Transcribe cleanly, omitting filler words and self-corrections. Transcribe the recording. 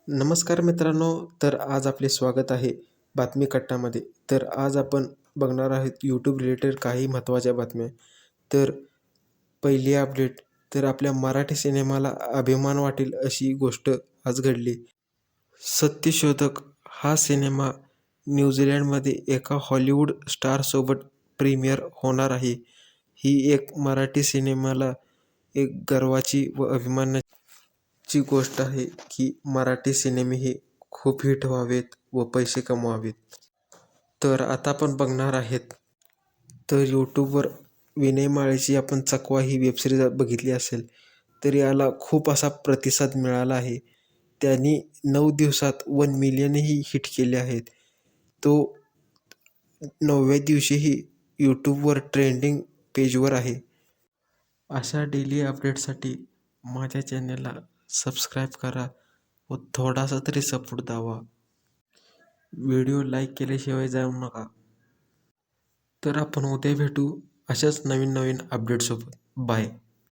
नमस्कार मित्रांनो, तर आज आपले स्वागत आहे बातमी कट्टामध्ये. तर आज आपण बघणार आहोत यूट्यूब रिलेटेड काही महत्त्वाच्या बातम्या. तर पहिली अपडेट, तर आपल्या मराठी सिनेमाला अभिमान वाटेल अशी गोष्ट आज घडली. सत्यशोधक हा सिनेमा न्यूझीलंडमध्ये एका हॉलिवूड स्टारसोबत प्रीमियर होणार आहे. ही एक मराठी सिनेमाला एक गर्वाची व अभिमानाची गोष्ट आहे की मराठी सिनेमे हे खूप हिट व्हावेत व पैसे कमवावेत. तर आता आपण बघणार आहेत, तर यूट्यूबवर विनय माळेची आपण चकवा ही वेबसिरीज बघितली असेल, तर याला खूप असा प्रतिसाद मिळाला आहे. त्यांनी 9 दिवसात 1 मिलियनही हिट केले आहेत. तो 9व्या दिवशीही यूट्यूबवर ट्रेंडिंग पेजवर आहे. अशा डेली अपडेटसाठी माझ्या चॅनलला सबस्क्राईब करा व थोडासा तरी सपोर्ट द्यावा. व्हिडिओ लाईक केल्याशिवाय जाऊ नका. तर आपण उद्या भेटू अशाच नवीन अपडेटसोबत. बाय.